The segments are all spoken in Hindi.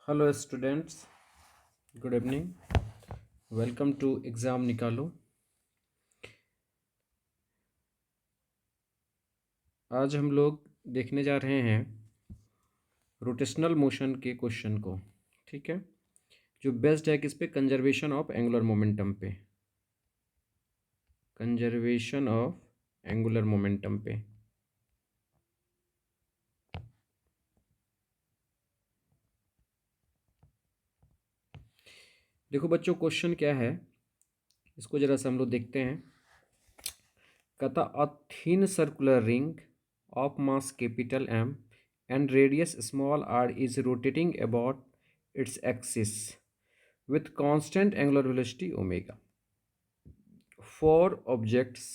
Hello students, good evening. Welcome to exam निकालो। आज हम लोग देखने जा रहे हैं रोटेशनल मोशन के क्वेश्चन को। ठीक है, जो बेस्ड है किस पे? कंजर्वेशन ऑफ एंगुलर मोमेंटम पे। कंजर्वेशन ऑफ एंगुलर मोमेंटम पे। देखो बच्चों, क्वेश्चन क्या है इसको ज़रा सा हम लोग देखते हैं। कहता a thin circular ring of mass capital M and radius small r is rotating about its axis with constant angular velocity omega. Four objects,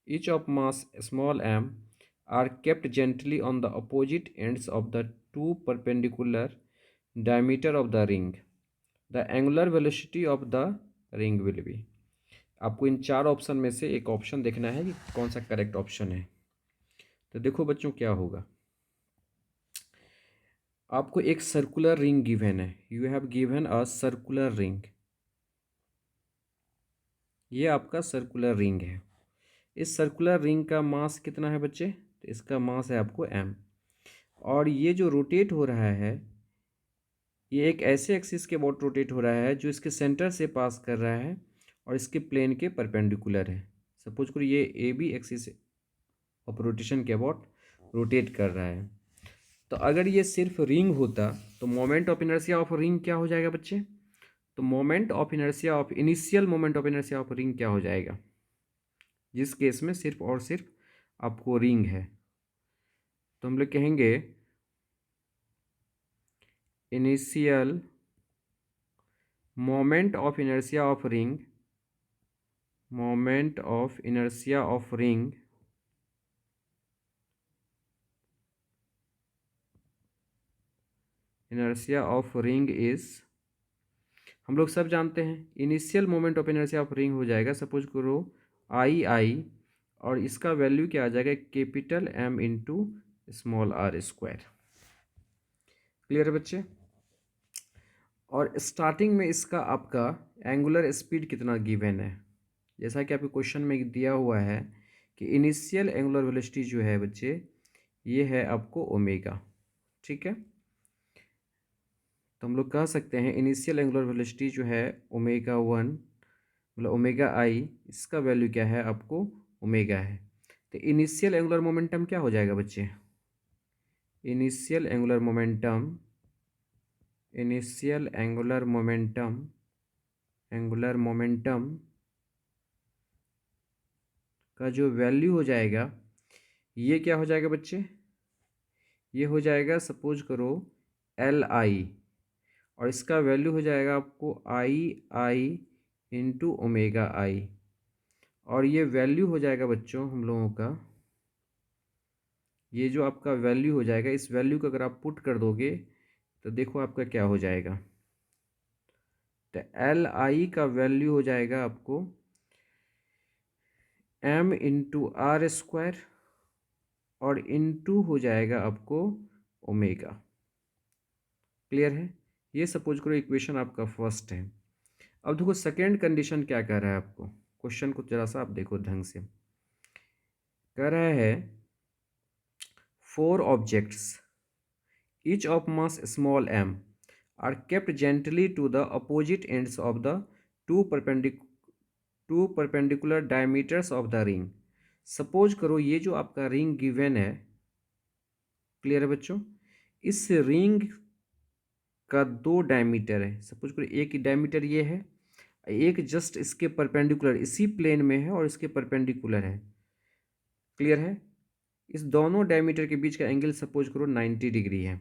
each of mass small m, are kept gently on the opposite ends of the two perpendicular diameter of the ring. The angular velocity of the ring will be। आपको इन चार ऑप्शन में से एक ऑप्शन देखना है कि कौन सा करेक्ट ऑप्शन है। तो देखो बच्चों क्या होगा। आपको एक सर्कुलर रिंग गिवन है। You have given a circular ring. ये आपका सर्कुलर रिंग है। इस सर्कुलर रिंग का मास कितना है बच्चे? तो इसका मास है आपको m। और ये जो रोटेट हो रहा है, ये एक ऐसे एक्सिस के अबाउट रोटेट हो रहा है जो इसके सेंटर से पास कर रहा है और इसके प्लेन के परपेंडिकुलर है। सपोज करो ये A B axis of rotation के अबाउट रोटेट कर रहा है। तो अगर ये सिर्फ रिंग होता तो moment of inertia of ring क्या हो जाएगा बच्चे? तो moment of inertia of initial moment of inertia of ring क्या हो जाएगा? जिस केस में सिर्फ और सिर्फ आपको रिंग है, तो हम लोग कहेंगे initial moment of inertia of ring, moment of inertia of ring inertia of ring is, हम लोग सब जानते हैं initial moment of inertia of ring हो जाएगा सपोज करो आई और इसका वैल्यू क्या आ जाएगा? Capital M into small are square. Clear है बच्चे? और स्टार्टिंग में इसका आपका एंगुलर स्पीड कितना गिवन है? जैसा कि आपके क्वेश्चन में दिया हुआ है कि इनिशियल एंगुलर वेलोसिटी जो है बच्चे, ये है आपको ओमेगा। ठीक है, तो हम लोग कह सकते हैं इनिशियल एंगुलर वेलोसिटी जो है ओमेगा वन, मतलब ओमेगा आई, इसका वैल्यू क्या है? आपको ओमेगा है। तो इनिशियल एंगुलर मोमेंटम क्या हो जाएगा बच्चे? Initial angular momentum, initial angular momentum, angular momentum का जो वैल्यू हो जाएगा, ये क्या हो जाएगा बच्चे? ये हो जाएगा सपोज करो एल आई, और इसका वैल्यू हो जाएगा आपको आई इंटू ओमेगा आई। और ये वैल्यू हो जाएगा बच्चों हम लोगों का, ये जो आपका वैल्यू हो जाएगा, इस वैल्यू को अगर आप पुट कर दोगे तो देखो आपका क्या हो जाएगा। तो एल आई का वैल्यू हो जाएगा आपको एम इंटू आर स्क्वायर और इंटू हो जाएगा आपको ओमेगा। क्लियर है? ये सपोज करो इक्वेशन आपका फर्स्ट है। अब देखो सेकेंड कंडीशन क्या कह रहा है आपको, क्वेश्चन को जरा सा आप देखो ढंग से। कह रहा है four objects each of mass small m are kept gently to the opposite ends of the two perpendicular diameters of the ring। Suppose करो ये जो आपका रिंग गिवन है, क्लियर है बच्चों? इस रिंग का दो डायमीटर है। सपोज करो एक डायमीटर ये है, एक जस्ट इसके परपेंडिकुलर इसी प्लेन में है और इसके परपेंडिकुलर है। क्लियर है? इस दोनों डायमीटर के बीच का एंगल सपोज करो 90 डिग्री है।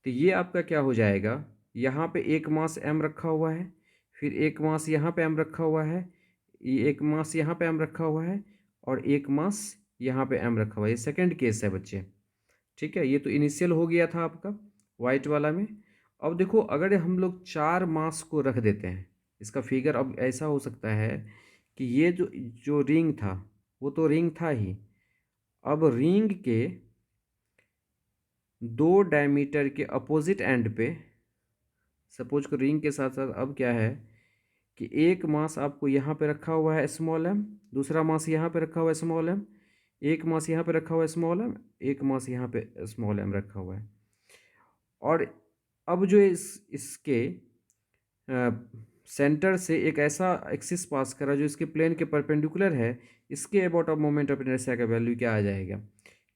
तो ये आपका क्या हो जाएगा? यहाँ पे एक मास एम रखा हुआ है, फिर एक मास यहाँ पे एम रखा हुआ है, ये एक मास यहाँ पे एम रखा हुआ है और एक मास यहाँ पे एम रखा हुआ है। ये सेकंड केस है बच्चे। ठीक है, ये तो इनिशियल हो गया था आपका वाइट वाला में। अब देखो अगर हम लोग चार मास को रख देते हैं, इसका फिगर अब ऐसा हो सकता है कि ये जो जो रिंग था वो तो रिंग था ही, अब रिंग के दो डायमीटर के अपोजिट एंड पे सपोज करो रिंग के साथ साथ अब क्या है कि एक मास आपको यहाँ पे रखा हुआ है स्मॉल एम, दूसरा मास यहाँ पे रखा हुआ है स्मॉल एम, एक मास यहाँ पे रखा हुआ है स्मॉल एम, एक मास यहाँ पे स्मॉल एम रखा हुआ है। और अब जो इसके सेंटर से एक ऐसा एक्सिस पास करा जो इसके प्लेन के परपेंडिकुलर है, इसके about of moment of inertia का वैल्यू क्या आ जाएगा,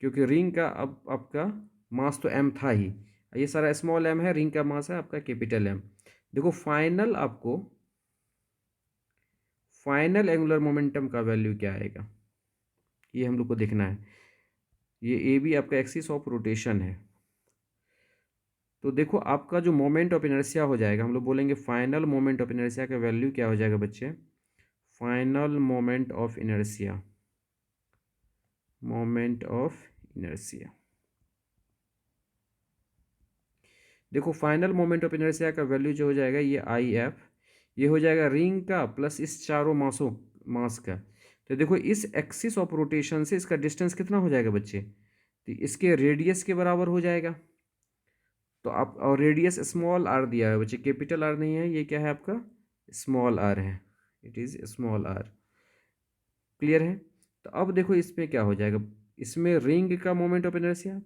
क्योंकि रिंग का अब आपका मास तो एम था ही, ये सारा स्मॉल एम है, रिंग का मास है आपका कैपिटल एम। देखो फाइनल आपको फाइनल एंगुलर मोमेंटम का वैल्यू क्या आएगा, ये हम लोग को देखना है। ये ए बी आपका एक्सिस ऑफ रोटेशन है। तो देखो आपका जो मोमेंट ऑफ इनर्शिया हो जाएगा, हम लोग बोलेंगे फाइनल मोमेंट ऑफ इनर्शिया का वैल्यू क्या हो जाएगा बच्चे, final moment of inertia, moment of inertia. देखो फाइनल मोमेंट ऑफ इनर्शिया का वैल्यू जो हो जाएगा ये आई एफ, ये हो जाएगा रिंग का प्लस इस चारों मास का। तो देखो इस एक्सिस ऑफ रोटेशन से इसका डिस्टेंस कितना हो जाएगा बच्चे, तो इसके रेडियस के बराबर हो जाएगा। तो आप और रेडियस स्मॉल आर दिया है बच्चे, कैपिटल आर नहीं है, ये क्या है आपका स्मॉल आर है, it is small R. Clear है। तो अब देखो इसमें क्या हो जाएगा, इसमें रिंग का मोमेंट ऑफ इनर्शिया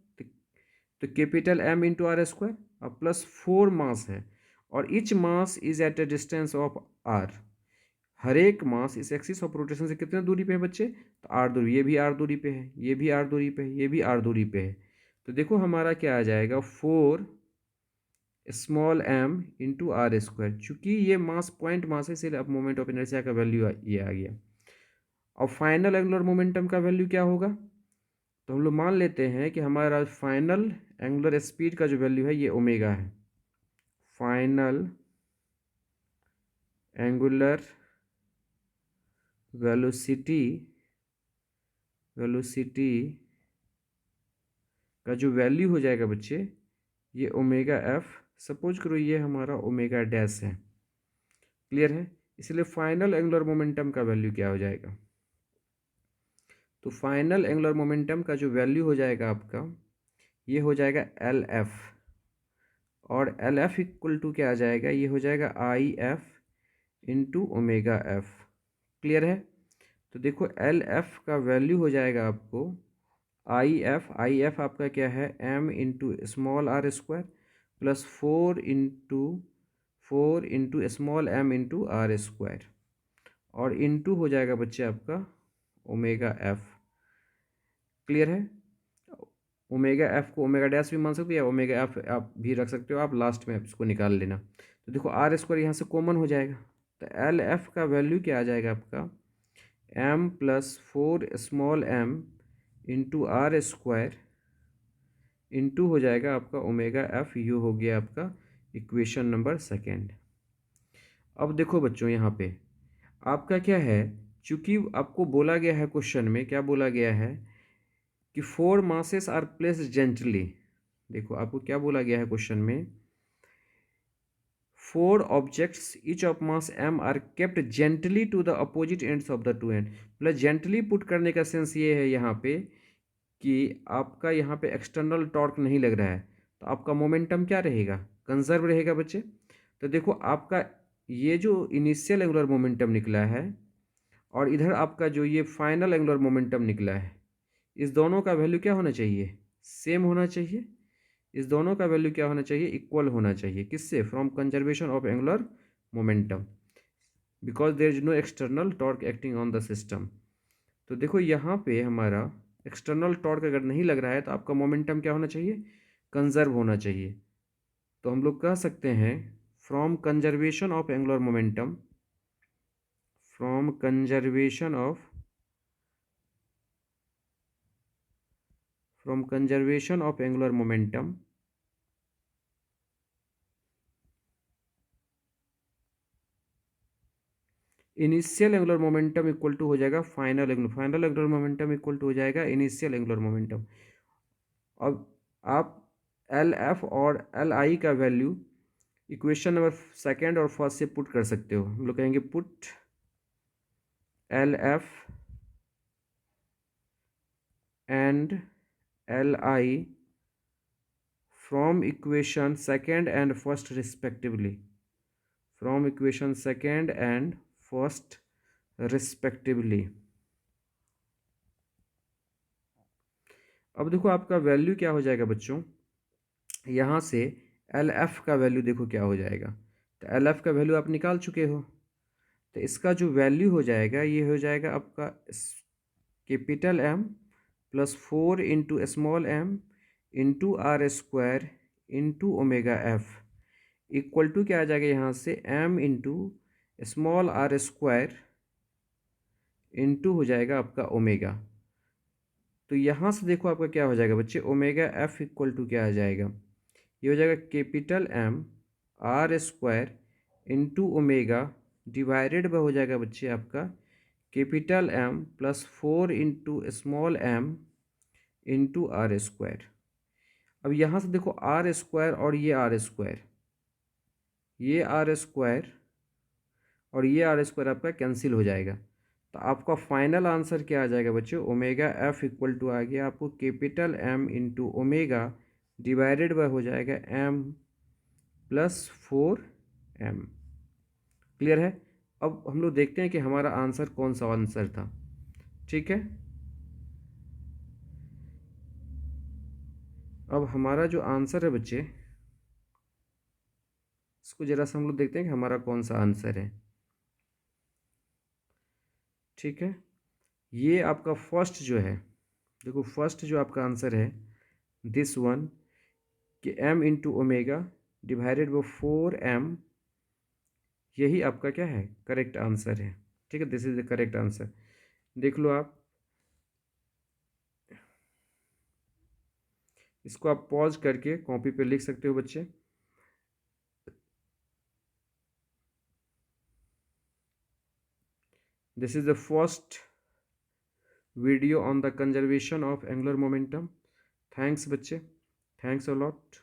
तो capital M into are square और प्लस 4 मास है, और each mass is at a distance of R. हर एक मास इस एक्सिस ऑफ रोटेशन से कितने दूरी पे है बच्चे, तो आर दूरी, ये भी आर दूरी पे है, ये भी आर दूरी पे है, ये भी आर दूरी पे है। तो देखो हमारा क्या आ जाएगा 4 small M into are square, चूंकि ये मास पॉइंट मास है इसलिए अब मोमेंट ऑफ इनर्शिया का वैल्यू ये आ गया। और फाइनल एंगुलर मोमेंटम का वैल्यू क्या होगा, तो हम लोग मान लेते हैं कि हमारा फाइनल एंगुलर स्पीड का जो वैल्यू है ये ओमेगा है। फाइनल एंगुलर वेलोसिटी का जो वैल्यू हो जाएगा बच्चे ये ओमेगा एफ, सपोज करो ये हमारा ओमेगा डैश है। क्लियर है। इसलिए फाइनल एंगुलर मोमेंटम का वैल्यू क्या हो जाएगा, तो फाइनल एंगुलर मोमेंटम का जो वैल्यू हो जाएगा आपका ये हो जाएगा एल एफ, और एल एफ इक्वल टू क्या आ जाएगा, ये हो जाएगा I F into omega F. Clear है। तो देखो एल एफ का वैल्यू हो जाएगा आपको आई एफ आपका क्या है M into small are square plus 4 into small M into are square, और इंटू हो जाएगा बच्चे आपका ओमेगा एफ। क्लियर है। ओमेगा एफ को ओमेगा डैश भी मान सकते हो या ओमेगा एफ आप भी रख सकते हो, आप लास्ट में इसको निकाल लेना। तो देखो आर स्क्वायर यहाँ से कॉमन हो जाएगा, तो एल एफ का वैल्यू क्या आ जाएगा आपका M plus 4 small M into are square into हो जाएगा आपका ओमेगा एफ, यू हो गया आपका इक्वेशन नंबर सेकेंड। अब देखो बच्चों यहाँ पे आपका क्या है, चूंकि आपको बोला गया है क्वेश्चन में, क्या बोला गया है कि 4 मासेस आर प्लेस्ड जेंटली। देखो आपको क्या बोला गया है क्वेश्चन में, 4 objects each of mass M are kept gently to the opposite ends of the two end. मतलब जेंटली पुट करने का सेंस ये है यहाँ पे कि आपका यहाँ पे एक्सटर्नल टॉर्क नहीं लग रहा है, तो आपका मोमेंटम क्या रहेगा, कंजर्व रहेगा बच्चे। तो देखो आपका ये जो इनिशियल एंगुलर मोमेंटम निकला है और इधर आपका जो ये फाइनल एंगुलर मोमेंटम निकला है, इस दोनों का वैल्यू क्या होना चाहिए, सेम होना चाहिए। इस दोनों का वैल्यू क्या होना चाहिए, इक्वल होना चाहिए। किससे, from conservation of angular momentum, because there is no external torque acting on the system. तो देखो यहाँ पे हमारा एक्सटर्नल टॉर्क अगर नहीं लग रहा है तो आपका मोमेंटम क्या होना चाहिए, कंजर्व होना चाहिए। तो हम लोग कह सकते हैं from conservation of angular momentum, from conservation of angular momentum, initial angular momentum equal to हो जाएगा final angular momentum equal to हो जाएगा इनिशियल एंगुलर मोमेंटम। अब आप एल एफ और एल आई का वैल्यू इक्वेशन नंबर सेकेंड और फर्स्ट से पुट कर सकते हो। हम लोग कहेंगे put L F and L I from equation second and first respectively, from equation second and first respectively. अब देखो आपका वैल्यू क्या हो जाएगा बच्चों, यहाँ से एल एफ का वैल्यू देखो क्या हो जाएगा। तो एल एफ का वैल्यू आप निकाल चुके हो, तो इसका जो वैल्यू हो जाएगा ये हो जाएगा आपका capital M plus 4 into small M into are square into omega f equal to क्या आ जाएगा यहाँ से M into small are square into हो जाएगा आपका ओमेगा। तो यहाँ से देखो आपका क्या हो जाएगा बच्चे, ओमेगा एफ इक्वल टू क्या आ जाएगा, ये हो जाएगा capital M r square into omega divided by हो जाएगा बच्चे आपका capital M plus 4 into small M into are square. अब यहाँ से देखो आर स्क्वायर और ये आर स्क्वायर, ये आर स्क्वायर और ये आर स्क्वायर आपका कैंसिल हो जाएगा। तो आपका फाइनल आंसर क्या आ जाएगा बच्चों, ओमेगा एफ इक्वल टू आ गया आपको capital M into omega divided by हो जाएगा एम प्लस 4 एम। क्लियर है। अब हम लोग देखते हैं कि हमारा आंसर कौन सा आंसर था। ठीक है, अब हमारा जो आंसर है बच्चे, इसको जरा सा हम लोग देखते हैं कि हमारा कौन सा आंसर है। ठीक है, ये आपका फर्स्ट जो है, देखो फर्स्ट जो आपका आंसर है दिस वन कि m into omega divided by 4m, यही आपका क्या है करेक्ट आंसर है। ठीक है, this is the correct answer. देख लो आप इसको, आप पॉज करके कॉपी पे लिख सकते हो बच्चे। This is the first video on the conservation of angular momentum. Thanks बच्चे, थैंक्स अ लॉट।